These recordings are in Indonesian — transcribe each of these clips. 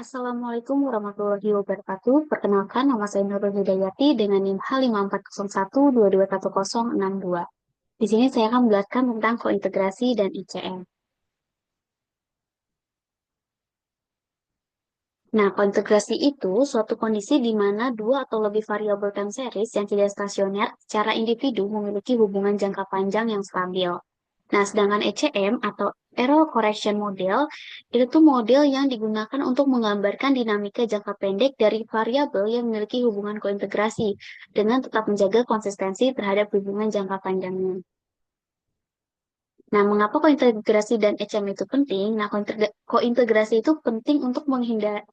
Assalamualaikum warahmatullahi wabarakatuh. Perkenalkan, nama saya Nurul Hidayati dengan NIM H5401221162. Di sini saya akan menjelaskan tentang kointegrasi dan ICM. Nah, kointegrasi itu suatu kondisi di mana dua atau lebih variabel time series yang tidak stasioner secara individu memiliki hubungan jangka panjang yang stabil. Nah, sedangkan ECM atau Error Correction Model itu tuh model yang digunakan untuk menggambarkan dinamika jangka pendek dari variabel yang memiliki hubungan kointegrasi dengan tetap menjaga konsistensi terhadap hubungan jangka panjangnya. Nah, mengapa kointegrasi dan ECM itu penting? Nah, kointegrasi itu penting untuk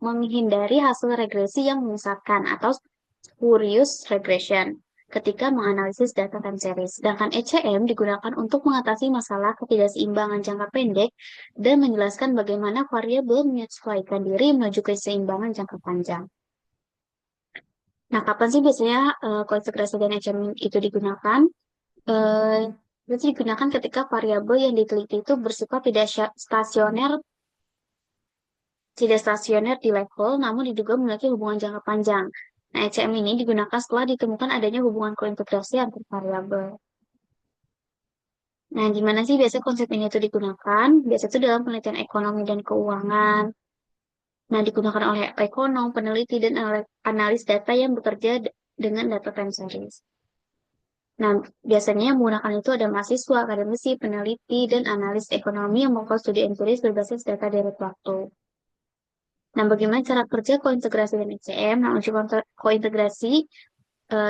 menghindari hasil regresi yang menyesatkan atau spurious regression ketika menganalisis data time series. Sedangkan ECM digunakan untuk mengatasi masalah ketidakseimbangan jangka pendek dan menjelaskan bagaimana variabel menyesuaikan diri menuju keseimbangan jangka panjang. Nah, kapan sih biasanya kointegrasi dan ECM itu digunakan? Eh, Itu digunakan ketika variabel yang diteliti itu bersifat tidak stasioner di level, namun diduga memiliki hubungan jangka panjang. Nah, ECM ini digunakan setelah ditemukan adanya hubungan kointegrasi antar variabel. Nah, gimana sih biasanya konsep ini itu digunakan? Biasanya itu dalam penelitian ekonomi dan keuangan. Nah, digunakan oleh ekonom, peneliti, dan analis data yang bekerja dengan data time series. Nah, biasanya yang menggunakan itu ada mahasiswa, akademisi, peneliti, dan analis ekonomi yang melakukan studi empiris berbasis data dari waktu. Nah, bagaimana cara kerja kointegrasi dan ICM? Nah, uji kointegrasi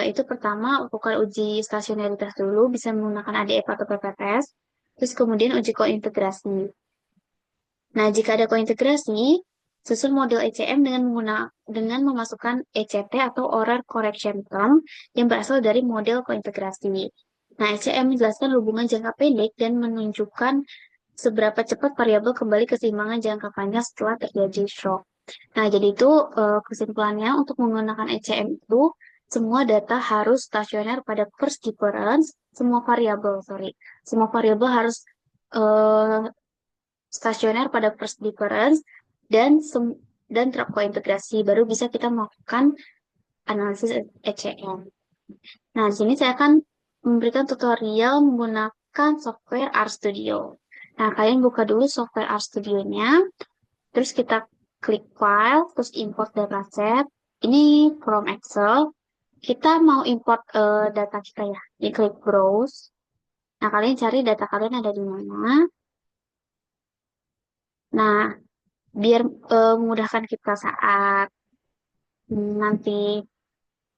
itu pertama lakukan uji stasionaritas dulu, bisa menggunakan ADF atau PPTS, terus kemudian uji kointegrasi. Nah, jika ada kointegrasi, susun model ECM dengan memasukkan ECT atau Error Correction Term yang berasal dari model kointegrasi. Nah, ECM menjelaskan hubungan jangka pendek dan menunjukkan seberapa cepat variabel kembali keseimbangan jangka panjang setelah terjadi shock. Nah, jadi itu kesimpulannya untuk menggunakan ECM itu semua data harus stasioner pada first difference, semua variabel harus eh, stasioner pada first difference dan terkointegrasi baru bisa kita melakukan analisis ECM. Nah, di sini saya akan memberikan tutorial menggunakan software RStudio. Nah, kalian buka dulu software RStudio-nya, terus kita klik file, terus import dataset. Ini from Excel. Kita mau import data kita ya. Klik browse. Nah, kalian cari data kalian ada di mana. Nah, biar memudahkan kita saat nanti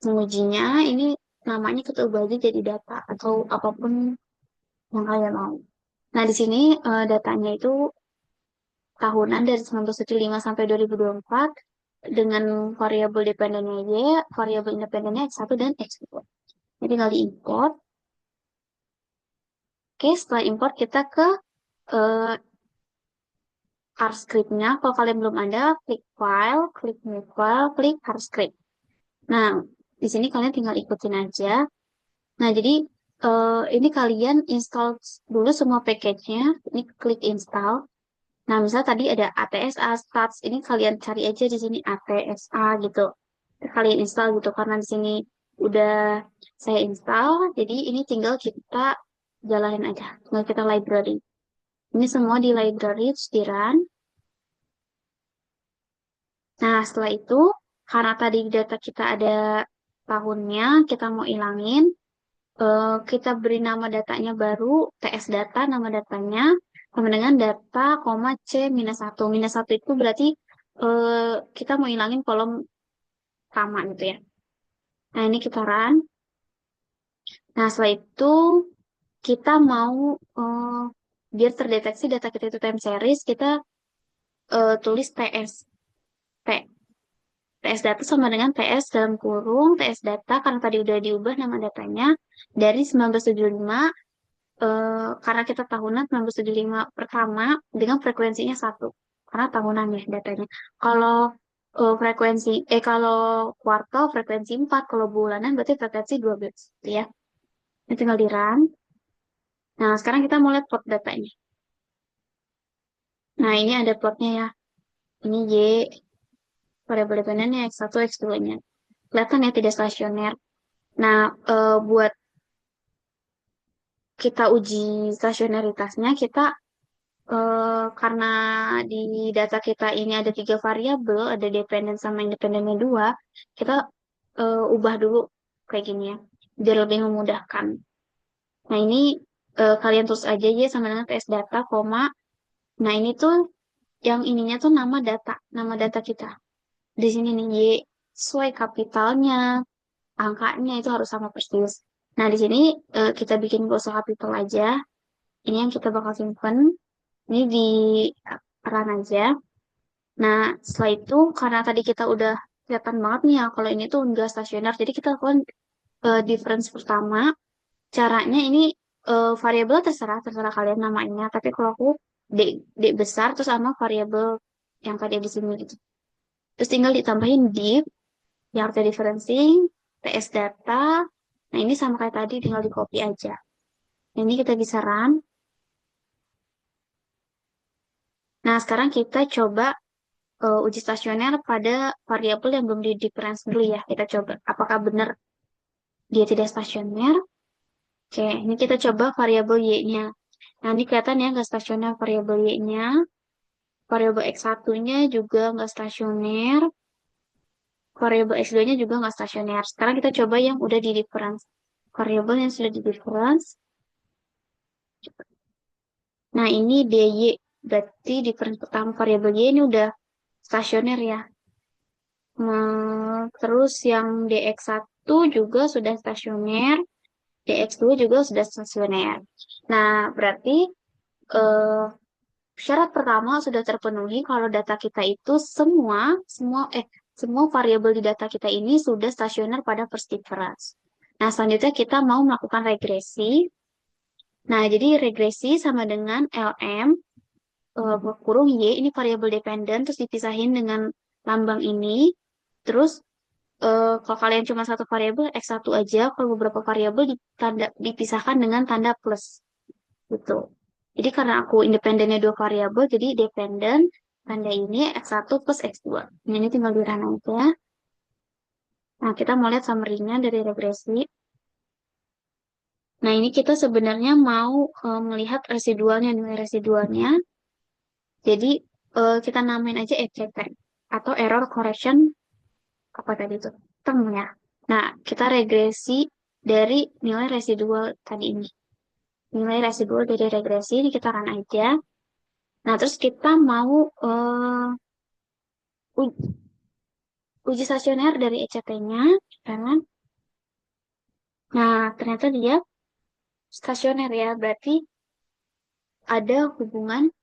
mengujinya, ini namanya kita ubah aja jadi data atau apapun yang kalian mau. Nah, di sini datanya itu tahunan dari 1975 sampai 2024 dengan variabel dependennya Y, variabel independennya X1 dan X2. Jadi tinggal diimport. Oke, setelah import kita ke uh, R-script-nya. Kalau kalian belum ada, klik file, klik new file, klik R-script. Nah, di sini kalian tinggal ikutin aja. Nah, jadi ini kalian install dulu semua package-nya. Ini klik install. Nah, misal tadi ada ATSA, stats, ini kalian cari aja di sini ATSA gitu. Kalian install gitu karena di sini udah saya install, jadi ini tinggal kita jalanin aja. Tinggal kita library. Ini semua di library terus di run. Nah, setelah itu karena tadi data kita ada tahunnya, kita mau ilangin, kita beri nama datanya baru TS data nama datanya sama dengan data, C minus 1. Minus 1 itu berarti kita mau hilangin kolom pertama gitu ya. Nah, ini kita run. Nah, setelah itu kita mau biar terdeteksi data kita itu time series, kita tulis TS. TS data sama dengan TS dalam kurung TS data karena tadi udah diubah nama datanya dari 1975 karena kita tahunan 1975 pertama dengan frekuensinya 1 karena tahunan ya datanya. Kalau kalau kuartal frekuensi 4, kalau bulanan berarti frekuensi 12 gitu ya. Ini tinggal di run. Nah, sekarang kita mau lihat plot datanya. Nah, ini ada plotnya ya. Ini Y, variabel dependennya X1, X2-nya. Kelihatan ya tidak stasioner. Nah, buat kita uji stasioneritasnya, kita karena di data kita ini ada tiga variabel, ada dependen sama independennya dua, kita ubah dulu kayak gini ya, biar lebih memudahkan. Nah ini kalian tulis aja ya sama dengan ts data, koma. Nah ini tuh yang ininya tuh nama data kita. Di sini nih Y, sesuai kapitalnya, angkanya itu harus sama persis. Nah di sini kita bikin gak usah kapital aja. Ini yang kita bakal simpen. Ini di run aja. Nah, setelah itu karena tadi kita udah kelihatan banget nih ya kalau ini tuh enggak stasioner. Jadi kita lakukan difference pertama. Caranya ini variabel terserah kalian namanya. Tapi kalau aku D, D besar terus sama variabel yang tadi di sini gitu. Terus tinggal ditambahin div yang artinya differencing, ts data. Nah, ini sama kayak tadi tinggal di copy aja. Nah, ini kita bisa run. Nah, sekarang kita coba uji stasioner pada variabel yang belum di difference dulu ya. Kita coba apakah benar dia tidak stasioner. Oke, ini kita coba variabel y-nya. Nah, ini kelihatan ya nggak stasioner variabel y-nya. Variabel x1-nya juga nggak stasioner. Variabel x2-nya juga nggak stasioner. Sekarang kita coba yang udah di difference. Variabel yang sudah di difference. Nah, ini dy. Berarti difference pertama variabel y ini udah stasioner ya. Terus yang dx1 juga sudah stasioner. DX2 juga sudah stasioner. Nah, berarti eh, syarat pertama sudah terpenuhi kalau data kita itu semua variabel di data kita ini sudah stasioner pada first difference. Nah, selanjutnya kita mau melakukan regresi. Nah, jadi regresi sama dengan LM kurung Y ini variabel dependen terus dipisahin dengan lambang ini. Terus kalau kalian cuma satu variabel X1 aja, kalau beberapa variabel dipisahkan dengan tanda plus gitu. Jadi karena aku independennya dua variabel, jadi dependen tanda ini X1 plus X2. Nah, ini tinggal di run aja. Nah, kita mau lihat summary-nya dari regresi. Nah, ini kita sebenarnya mau melihat residualnya, nilai residualnya. Jadi, kita namain aja ECT atau Error Correction, apa tadi itu? Term ya. Nah, kita regresi dari nilai residual tadi ini. Nilai residual dari regresi ini kita run aja. Nah, terus kita mau uji stasioner dari ECT-nya, kan? Nah, ternyata dia stasioner ya, berarti ada hubungan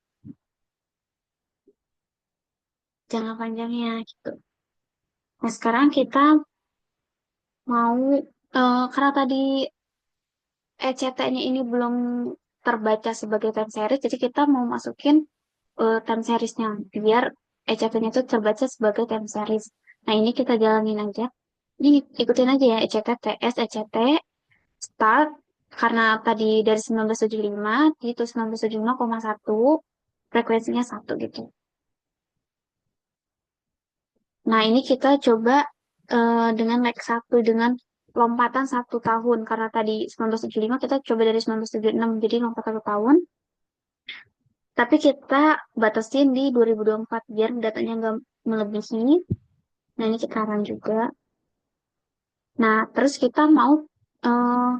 jangka panjangnya gitu. Nah, sekarang kita mau, karena tadi ECT-nya ini belum terbaca sebagai time series, jadi kita mau masukin time series-nya, biar ECT-nya itu terbaca sebagai time series. Nah, ini kita jalanin aja. Ini ikutin aja ya, ECT, TS, ECT, start, karena tadi dari 1975, itu 1975,1, frekuensinya 1 gitu. Nah, ini kita coba dengan leg 1, dengan lompatan 1 tahun. Karena tadi 1975, kita coba dari 1976, jadi lompat 1 tahun. Tapi kita batasin di 2024, biar datanya nggak melebihi. Nah, ini kita run juga. Nah, terus kita mau eh,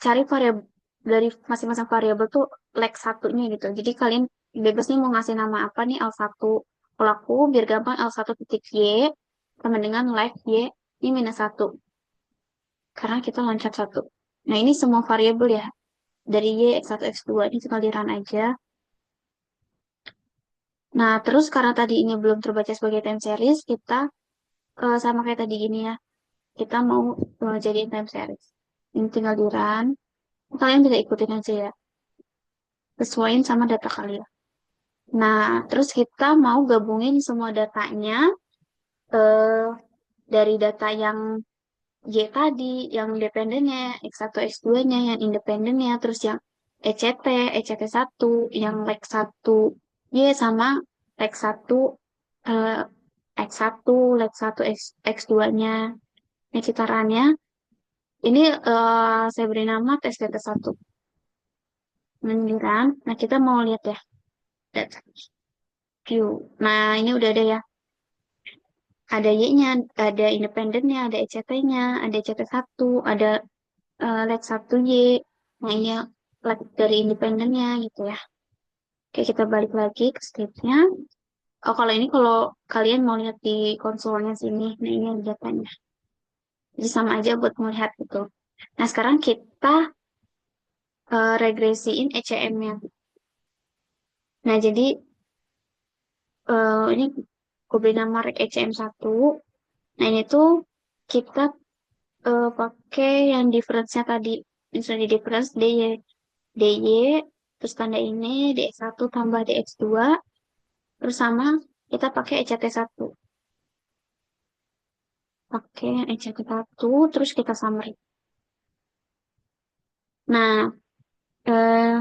cari variabel dari masing-masing variabel tuh leg satunya gitu. Jadi kalian bebas nih mau ngasih nama apa nih L1. Kalau aku biar gampang L1 titik Y sama dengan leg Y ini -1. Karena kita loncat 1. Nah ini semua variabel ya. Dari Y, X1, X2 ini tinggal di run aja. Nah terus karena tadi ini belum terbaca sebagai time series, kita sama kayak tadi gini ya. Kita mau jadiin time series. Ini tinggal di run. Kalian bisa ikutin aja ya. Sesuaiin sama data kalian. Nah, terus kita mau gabungin semua datanya eh, dari data yang Y tadi, yang dependennya, X1, X2-nya, yang independennya, terus yang ECT, ECT1, yang leg 1 Y sama leg 1 eh, X1, X1, X2-nya. Nah, citarannya, ini saya beri nama tes data 1. Menunjukkan, nah kita mau lihat ya, data view. Nah, ini udah ada ya. Ada Y-nya, ada independennya, ada ECT-nya, ada ECT1, ada leg 1Y. Nah, ini leg dari independennya gitu ya. Oke, kita balik lagi ke script-nya. Oh, kalau ini kalau kalian mau lihat di konsolnya sini, nah ini ada datanya. Jadi sama aja buat melihat gitu. Nah, sekarang kita regresiin ECM-nya. Nah, jadi ini gue beri nama reg ECM1. Nah, ini tuh kita pakai yang difference-nya tadi. Misalnya di difference DY, terus tanda ini DX1 tambah DX2, terus sama kita pakai ECT1. Pakai ECT1, terus kita summary. Nah, eh,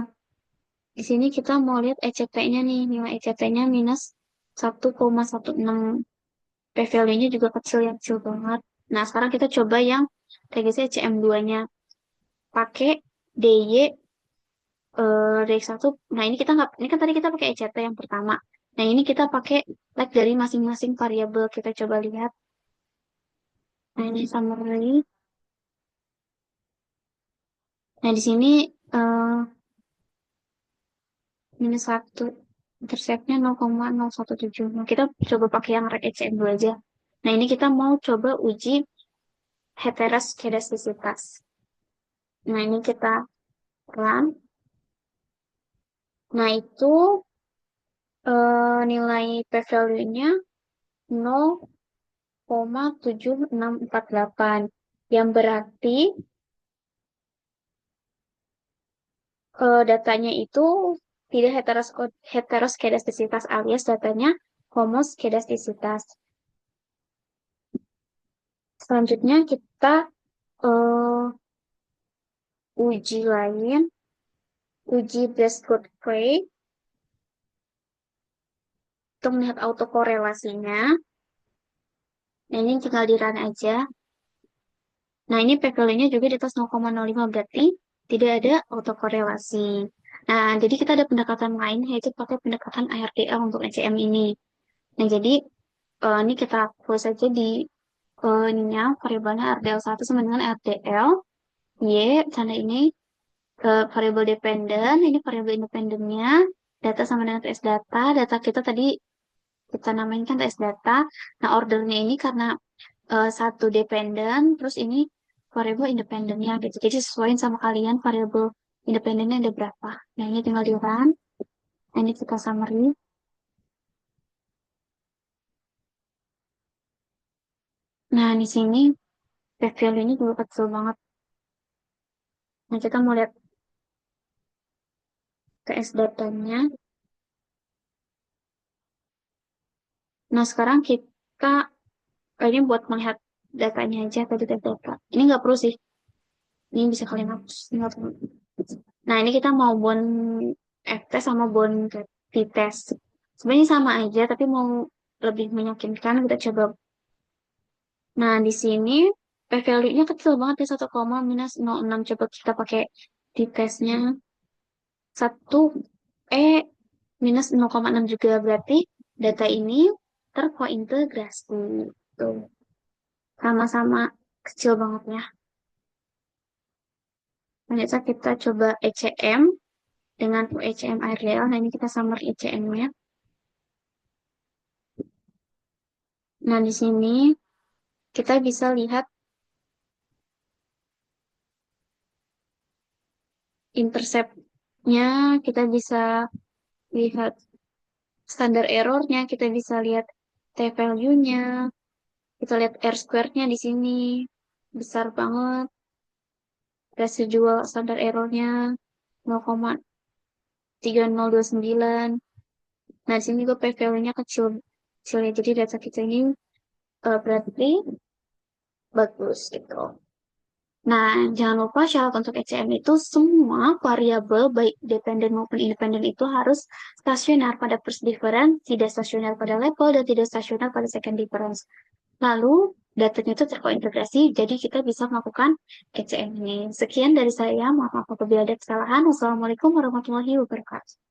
di sini kita mau lihat ECT-nya nih, nilai ECT-nya minus 1,16. P-value-nya juga kecil ya, kecil banget. Nah, sekarang kita coba yang TGC CM2-nya. Pakai DY, DX1. Nah, ini kita nggak, ini kan tadi kita pakai ECT yang pertama. Nah, ini kita pakai like dari masing-masing variabel. Kita coba lihat. Nah, ini summary. Nah, di sini eh, minus 1. Intercept-nya 0,017. Nah, kita coba pakai yang reg ECM2 aja. Nah, ini kita mau coba uji heteroskedastisitas. Nah, ini kita run. Nah, itu nilai p-value-nya 0,7648. Yang berarti datanya itu tidak heteroskedastisitas alias datanya homoskedastisitas. Selanjutnya kita eh, uji lain, uji Bescott-Frey untuk melihat autokorelasinya. Nah, ini tinggal di run aja. Nah, ini p-value-nya juga di atas 0,05 berarti tidak ada autokorelasi. Nah, jadi kita ada pendekatan lain yaitu pakai pendekatan ARDL untuk ECM ini. Nah, jadi ini kita close saja di ininya variabelnya RDL1 sama dengan RDL Y, tanda ini variabel dependen, ini variabel independennya, data sama dengan TS data, data kita tadi kita namain kan TS data. Nah, ordernya ini karena satu dependen, terus ini variabel independennya gitu. Jadi sesuaiin sama kalian variabel independennya ada berapa. Nah, ini tinggal di run. Nah, ini kita summary. Nah, di sini p-value-nya juga kecil banget. Nah, kita mau lihat TS datanya. Nah, sekarang kita ini buat melihat datanya aja tadi data. Ini nggak perlu sih. Ini bisa kalian hapus. Ini nggak perlu. Nah, ini kita mau bond F-test sama bond t-test. Sebenarnya sama aja, tapi mau lebih meyakinkan, kita coba. Nah, di sini p-value-nya kecil banget ya, 1,-06. Coba kita pakai t-testnya. 1, minus 0,6 juga. Berarti data ini terkointegrasi. Tuh. Sama-sama kecil banget ya. Lanjut kita coba ECM dengan ECM air real. Nah, ini kita summary ECM-nya. Nah, di sini kita bisa lihat intercept-nya, kita bisa lihat standar error-nya, kita bisa lihat t-value-nya, kita lihat R-squared-nya di sini. Besar banget. Residual standar error-nya 0,3029. Nah, di sini juga p-value-nya kecil. Kecil ya. Jadi data kita ini berarti bagus gitu. Nah, jangan lupa syarat untuk ECM itu semua variabel baik dependen maupun independen itu harus stasioner pada first difference, tidak stasioner pada level, dan tidak stasioner pada second difference. Lalu, datanya itu terkointegrasi, jadi kita bisa melakukan ECM ini. Sekian dari saya, maaf apabila ada kesalahan. Wassalamualaikum warahmatullahi wabarakatuh.